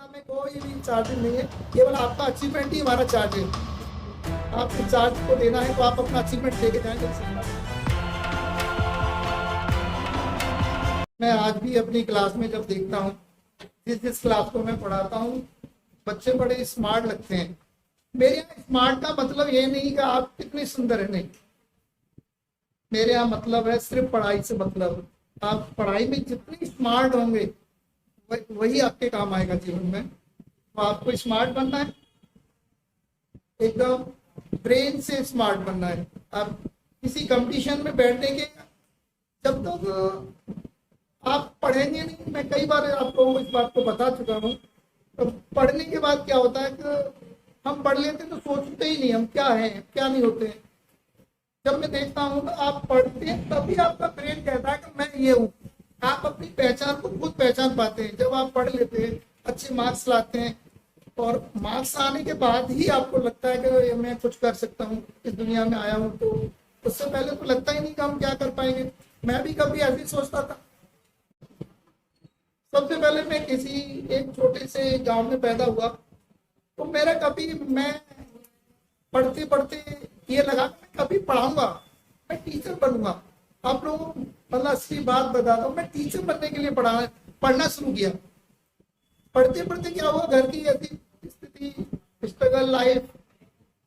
संस्था में कोई भी चार्जेस नहीं है, केवल आपका अचीवमेंट ही हमारा चार्ज है। आप इस चार्ज को देना है तो आप अपना अचीवमेंट लेके जाएंगे संस्था में। मैं आज भी अपनी क्लास में जब देखता हूँ, जिस क्लास को मैं पढ़ाता हूँ, बच्चे बड़े स्मार्ट लगते हैं। मेरे यहाँ स्मार्ट का मतलब ये नहीं कि आप कितने सुंदर है, नहीं। मेरे यहाँ मतलब है सिर्फ पढ़ाई से मतलब। आप पढ़ाई में जितने स्मार्ट होंगे वही आपके काम आएगा जीवन में। तो आपको स्मार्ट बनना है, एकदम ब्रेन से स्मार्ट बनना है। आप किसी कंपटीशन में बैठने के जब तक आप पढ़ेंगे नहीं, मैं कई बार आप लोगों को इस बात को बता चुका हूँ। तो पढ़ने के बाद क्या होता है कि हम पढ़ लेते तो सोचते ही नहीं हम क्या हैं क्या नहीं होते हैं। जब मैं देखता हूँ तो आप पढ़ते हैं तभी आपका ब्रेन कहता है कि मैं ये हूँ। आप अपनी पहचान को खुद पहचान पाते हैं जब आप पढ़ लेते हैं, अच्छे मार्क्स लाते हैं। और मार्क्स आने के बाद ही आपको लगता है कि मैं कुछ कर सकता हूँ, इस दुनिया में आया हूँ। तो उससे पहले तो लगता ही नहीं कि हम क्या कर पाएंगे। मैं भी कभी ऐसे सोचता था। सबसे पहले मैं किसी एक छोटे से गांव में पैदा हुआ, तो मेरा कभी मैं पढ़ते पढ़ते ये लगा कि मैं कभी पढ़ाऊंगा, मैं टीचर बनूंगा। आप लोगों को मतलब असली बात बता दो, मैं टीचर बनने के लिए पढ़ना शुरू किया। पढ़ते पढ़ते क्या हुआ, घर की ऐसी स्थिति, स्ट्रगल लाइफ,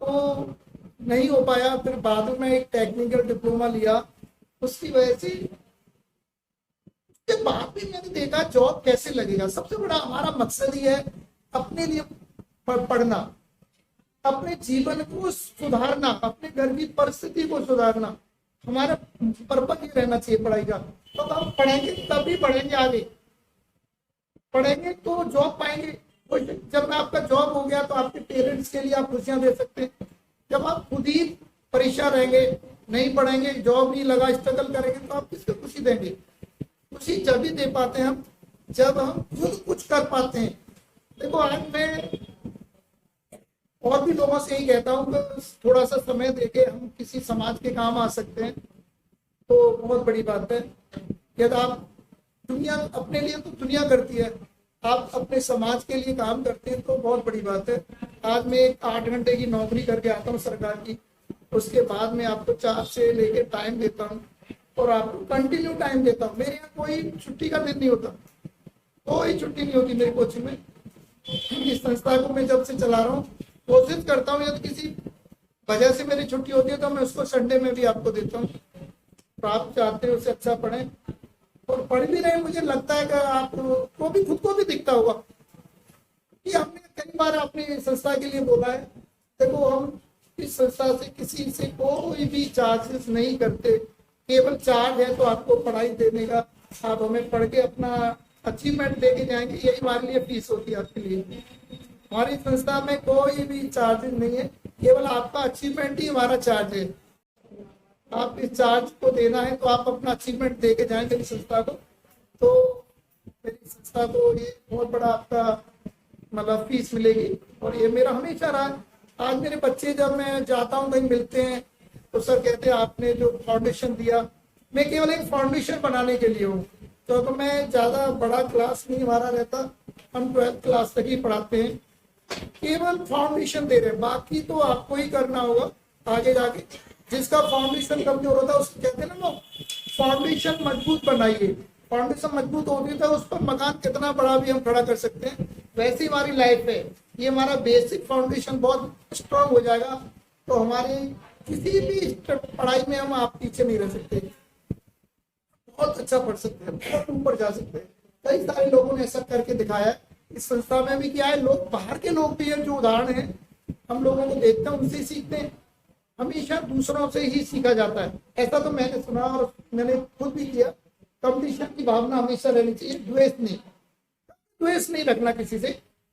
तो नहीं हो पाया। फिर बाद में एक टेक्निकल डिप्लोमा लिया, उसकी वजह से उसके बाद भी मैंने देखा जॉब कैसे लगेगा। सबसे बड़ा हमारा मकसद ही है अपने लिए पढ़ना, अपने जीवन को सुधारना, अपने घर की परिस्थिति को सुधारना। हमारा पर्पज ये रहना चाहिए पढ़ाई का। तो हम पढ़ेंगे तभी बढ़ेंगे, आगे पढ़ेंगे तो जॉब पाएंगे। जब आपका जॉब हो गया तो आपके पेरेंट्स के लिए आप खुशियां दे सकते हैं। जब आप खुद ही परेशान रहेंगे, नहीं पढ़ेंगे, जॉब नहीं लगा, स्ट्रगल करेंगे, तो आप किसको खुशी देंगे। खुशी जब भी दे पाते हैं हम जब हम खुद कुछ कर पाते हैं। देखो आज मैं और भी लोगों से यही कहता हूँ कि थोड़ा सा समय देके हम किसी समाज के काम आ सकते हैं तो बहुत बड़ी बात है। यदि आप दुनिया अपने लिए तो दुनिया करती है, आप अपने समाज के लिए काम करते हैं तो बहुत बड़ी बात है। आज मैं एक 8 घंटे की नौकरी करके आता हूँ सरकार की, उसके बाद में आपको 4 से लेके टाइम देता हूँ और आपको कंटिन्यू टाइम देता हूँ। मेरे यहाँ कोई छुट्टी का दिन नहीं होता, कोई छुट्टी नहीं होती मेरी कोचिंग में। इस संस्था को मैं जब से चला रहा हूँ कोशिश करता हूँ यदि किसी वजह से मेरी छुट्टी होती है तो मैं उसको संडे में भी आपको देता हूँ। तो आप चाहते हैं उससे अच्छा पढ़ें और पढ़ भी रहे। मुझे लगता है कि आपको भी खुद को भी दिखता होगा कि हमने कई बार अपनी संस्था के लिए बोला है। देखो हम इस संस्था से किसी से कोई भी चार्जेस नहीं करते, केवल चार्ज है तो आपको पढ़ाई देने का। आप हमें पढ़ के अपना अचीवमेंट लेके जाएंगे, यही हमारे लिए फीस होती है आपके लिए। हमारी संस्था में कोई भी चार्जेस नहीं है, केवल आपका अचीवमेंट ही हमारा चार्ज है। आप इस चार्ज को देना है तो आप अपना अचीवमेंट देके जाएंगे मेरी संस्था को। तो मेरी संस्था को ये बहुत बड़ा आपका मतलब फीस मिलेगी और ये मेरा हमेशा रहा है। आज मेरे बच्चे जब मैं जाता हूँ कहीं मिलते हैं तो सर कहते हैं आपने जो फाउंडेशन दिया, मैं केवल एक फाउंडेशन बनाने के लिए हूँ। तो मैं ज़्यादा बड़ा क्लास नहीं हमारा रहता, हम 12th क्लास तक ही पढ़ाते हैं, केवल फाउंडेशन दे रहे हैं। बाकी तो आपको ही करना होगा आगे जाके। जिसका फाउंडेशन कमजोर होता है उसको कहते हैं ना लोग, फाउंडेशन मजबूत बनाइए। फाउंडेशन मजबूत होगी तो उस पर मकान कितना बड़ा भी हम खड़ा कर सकते हैं। वैसी हमारी लाइफ है, ये हमारा बेसिक फाउंडेशन बहुत स्ट्रांग हो जाएगा तो हमारे किसी भी पढ़ाई में हम आप पीछे नहीं रह सकते, बहुत अच्छा पढ़ सकते हैं, बहुत ऊपर जा सकते हैं। कई सारे लोगों ने ऐसा करके दिखाया है। इस संस्था में भी क्या है, लोग बाहर के लोग भी हैं जो उदाहरण है, हम लोगों को देखते हैं उनसे सीखते हैं। हमेशा दूसरों से ही सीखा जाता है, ऐसा तो मैंने सुना और मैंने खुद भी किया। कंपटीशन की भावना हमेशा रहनी चाहिए, द्वेष नहीं रखना किसी से।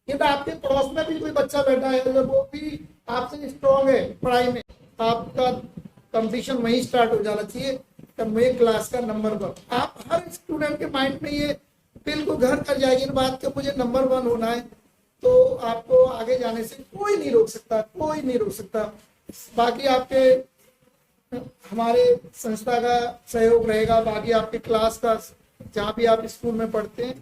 यदि आपके पड़ोस में भी कोई बच्चा बैठा है अगर वो भी आपसे स्ट्रॉन्ग है पढ़ाई में, आपका कंपटीशन वहीं स्टार्ट हो जाना चाहिए कि मैं क्लास का नंबर 1। आप हर स्टूडेंट के माइंड में ये बिल्कुल घर कर जाएगी इन बात का, मुझे नंबर 1 होना है। तो आपको आगे जाने से कोई नहीं रोक सकता, कोई नहीं रोक सकता। बाकी आपके हमारे संस्था का सहयोग रहेगा, बाकी आपके क्लास का जहाँ भी आप स्कूल में पढ़ते हैं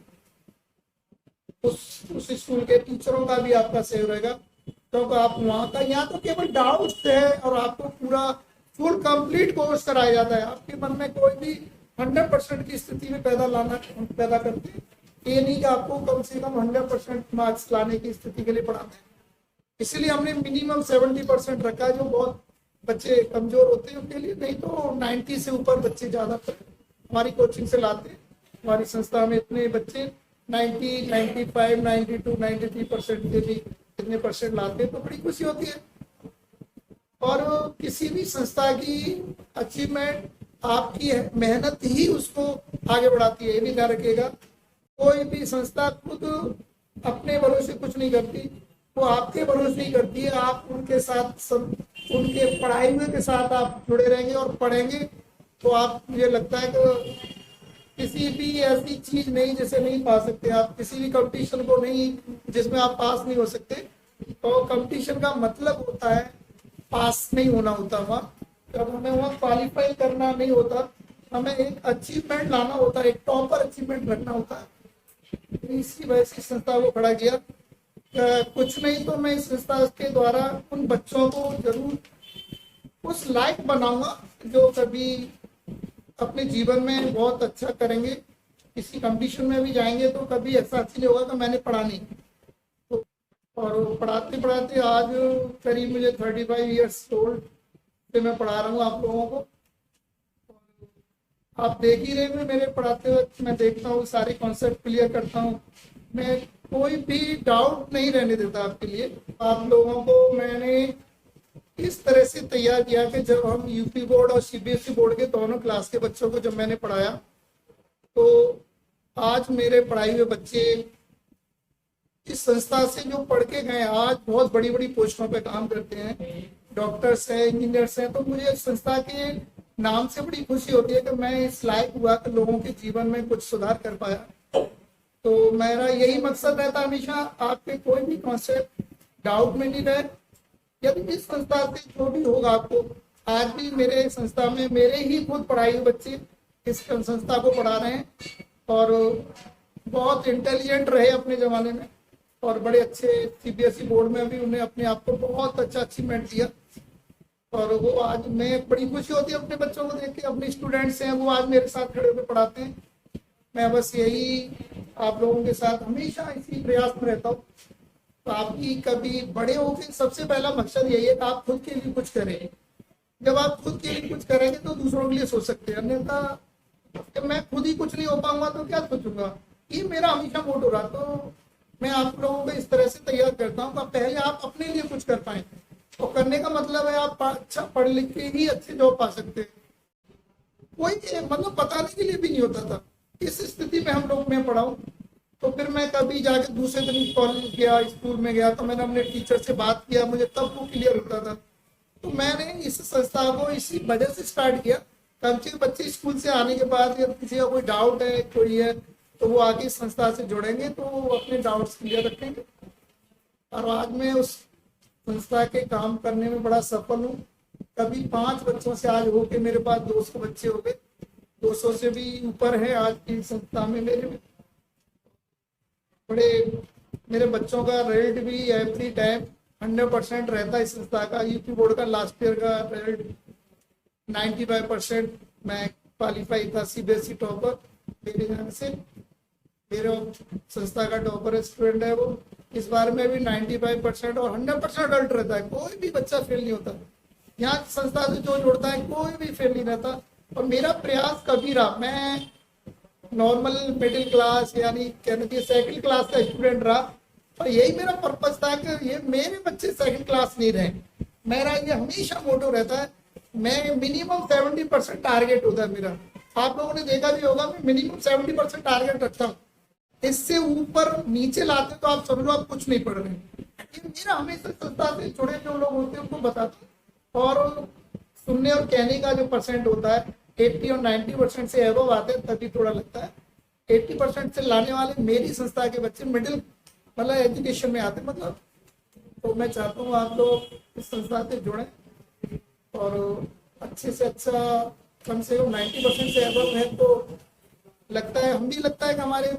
उस स्कूल के टीचरों का भी आपका सेव रहेगा, क्योंकि आप वहाँ का, यहाँ तो केवल डाउट्स है और आपको पूरा फुल कंप्लीट कोर्स कराया जाता है। आपके मन में कोई भी 100% की स्थिति में पैदा करते हैं, ये नहीं कि आपको कम से कम 100% मार्क्स लाने की स्थिति के लिए पढ़ाते हैं। इसलिए हमने मिनिमम 70% रखा है, जो बहुत बच्चे कमजोर होते हैं उनके लिए, नहीं तो 90 से ऊपर बच्चे ज्यादातर हमारी कोचिंग से लाते हैं। हमारी संस्था में इतने बच्चे 90, 95, 92, 93% के भी इतने परसेंट लाते हैं, तो बड़ी खुशी होती है। और किसी भी संस्था की अचीवमेंट आपकी मेहनत ही उसको आगे बढ़ाती है, ये भी ध्यान रखिएगा। कोई भी संस्था खुद अपने भरोसे कुछ नहीं करती, वो आपके भरोसे नहीं करती है। आप उनके साथ सब, उनके पढ़ाई हुए के साथ आप जुड़े रहेंगे और पढ़ेंगे, तो आप, मुझे लगता है कि किसी भी ऐसी चीज नहीं जिसे नहीं पा सकते आप, किसी भी कंपटीशन को नहीं जिसमें आप पास नहीं हो सकते। तो कंपटीशन का मतलब होता है पास नहीं होना होता वहाँ, जब हमें वहाँ क्वालिफाई करना नहीं होता, हमें एक अचीवमेंट लाना होता है, एक टॉपर अचीवमेंट रखना होता है। इसी वजह से संस्था को खड़ा किया। कुछ नहीं तो मैं इस संस्था के द्वारा उन बच्चों को जरूर उस लायक बनाऊंगा जो कभी अपने जीवन में बहुत अच्छा करेंगे। किसी कंपटीशन में भी जाएंगे तो कभी ऐसा अच्छा नहीं होगा कि मैंने पढ़ा नहीं। तो और पढ़ाते पढ़ाते आज करीब मुझे 35 ईयर्स ओल्ड से मैं पढ़ा रहा हूँ आप लोगों को। आप देख ही रहे हैं, मेरे पढ़ाते वक्त मैं देखता हूँ, सारे कॉन्सेप्ट क्लियर करता हूँ, मैं कोई भी डाउट नहीं रहने देता आपके लिए। आप लोगों को मैंने इस तरह से तैयार किया कि जब हम यूपी बोर्ड और सीबीएसई बोर्ड के दोनों क्लास के बच्चों को जब मैंने पढ़ाया, तो आज मेरे पढ़ाए हुए बच्चे इस संस्था से जो पढ़ के गए आज बहुत बड़ी बड़ी पोस्टों पे काम करते हैं, डॉक्टर्स हैं, इंजीनियर्स हैं। तो मुझे इस संस्था के नाम से बड़ी खुशी होती है कि मैं इस लायक हुआ कि लोगों के जीवन में कुछ सुधार कर पाया। तो मेरा यही मकसद रहता हमेशा, आपके कोई भी कॉन्सेप्ट डाउट में नहीं रहे। यदि इस संस्था से जो भी होगा, आपको आज भी मेरे संस्था में मेरे ही खुद पढ़ाए हुए बच्चे इस संस्था को पढ़ा रहे हैं और बहुत इंटेलिजेंट रहे अपने जमाने में और बड़े अच्छे सीबीएसई बोर्ड में भी उन्हें अपने आप को बहुत अच्छा अचीवमेंट दिया। और वो आज, मैं बड़ी खुशी होती है अपने बच्चों को देख के, अपने स्टूडेंट्स हैं वो आज मेरे साथ खड़े होकर पढ़ाते हैं। मैं बस यही आप लोगों के साथ हमेशा इसी प्रयास में रहता हूँ। तो आपकी कभी बड़े होकर सबसे पहला मकसद यही है कि आप खुद के लिए कुछ करें। जब आप खुद के लिए कुछ करेंगे तो दूसरों के लिए सोच सकते हैं, अन्यथा जब मैं खुद ही कुछ नहीं हो पाऊंगा तो क्या सोचूंगा। ये मेरा हमेशा मोटो रहा। तो मैं आप लोगों को इस तरह से तैयार करता हूँ कि पहले आप अपने लिए कुछ कर पाए, और करने का मतलब है आप अच्छा पढ़ लिख के ही अच्छे जॉब पा सकते हैं। कोई मतलब बताने के लिए भी नहीं होता था। इस स्थिति में हम लोग, मैं पढ़ा हूँ, तो फिर मैं कभी जाके दूसरे दिन कॉलेज गया, स्कूल में गया, तो मैंने अपने टीचर से बात किया, मुझे तब वो क्लियर होता था। तो मैंने इस संस्था को इसी वजह से स्टार्ट किया। कम से कम बच्चे स्कूल से आने के बाद या किसी का कोई डाउट है, कोई है, तो वो आगे संस्था से जुड़ेंगे तो वो अपने डाउट्स क्लियर रखेंगे। और आज मैं उस संस्था के काम करने में बड़ा सफल हूँ। कभी 5 बच्चों से आज हो के मेरे पास 200 बच्चे हो गए, 200 से भी ऊपर है आज की संस्था में मेरे में। बड़े मेरे बच्चों का रिजल्ट भी एवरी टाइम 100% रहता है। इस संस्था का यूपी बोर्ड का लास्ट ईयर का रिजल्ट 95% मैं क्वालिफाई था, सीबीएसई टॉपर मेरे यहाँ से। मेरे संस्था का टॉपर स्टूडेंट है वो, इस बार में भी 95% और 100% रिजल्ट रहता है। कोई भी बच्चा फेल नहीं होता यहाँ संस्था से जो जुड़ता है, कोई भी फेल नहीं रहता। और मेरा प्रयास कभी रहा, मैं नॉर्मल मिडिल क्लास यानी कहना चाहिए सेकंड क्लास का स्टूडेंट रहा, और यही मेरा पर्पस था कि ये मेरे बच्चे सेकंड क्लास नहीं रहे। मेरा ये हमेशा मोटो रहता है, मैं मिनिमम 70% टारगेट होता है मेरा। आप लोगों ने देखा भी होगा, मैं मिनिमम 70% टारगेट रखता हूँ। इससे ऊपर नीचे लाते तो आप समझ लो आप कुछ नहीं पढ़ रहे। ये मेरा हमेशा संस्था से जुड़े जो लोग होते हैं उनको बताता हूँ। और सुनने और कहने का जो परसेंट होता है 80 और 90% से एबव आते हैं, तभी थोड़ा लगता है। 80% से लाने वाले मेरी संस्था के बच्चे मिडिल मतलब एजुकेशन में आते, मतलब। तो मैं चाहता हूँ आप लोग इस संस्था से जुड़ें और अच्छे से अच्छा, कम से कम 90% से एबव है तो लगता है, हम भी लगता है कि हमारे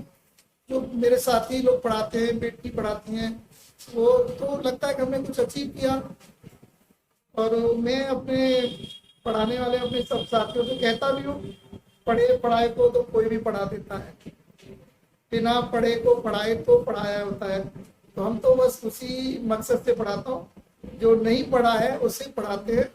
जो मेरे साथी लोग पढ़ाते हैं, बेटी पढ़ाती हैं, वो तो लगता है कि हमने कुछ अचीव किया। और मैं अपने पढ़ाने वाले अपने सब साथियों से कहता भी हूँ, पढ़े पढ़ाए को तो कोई भी पढ़ा देता है, बिना पढ़े को पढ़ाए तो पढ़ाया होता है। तो हम तो बस उसी मकसद से पढ़ाता हूँ, जो नहीं पढ़ा है उसे पढ़ाते हैं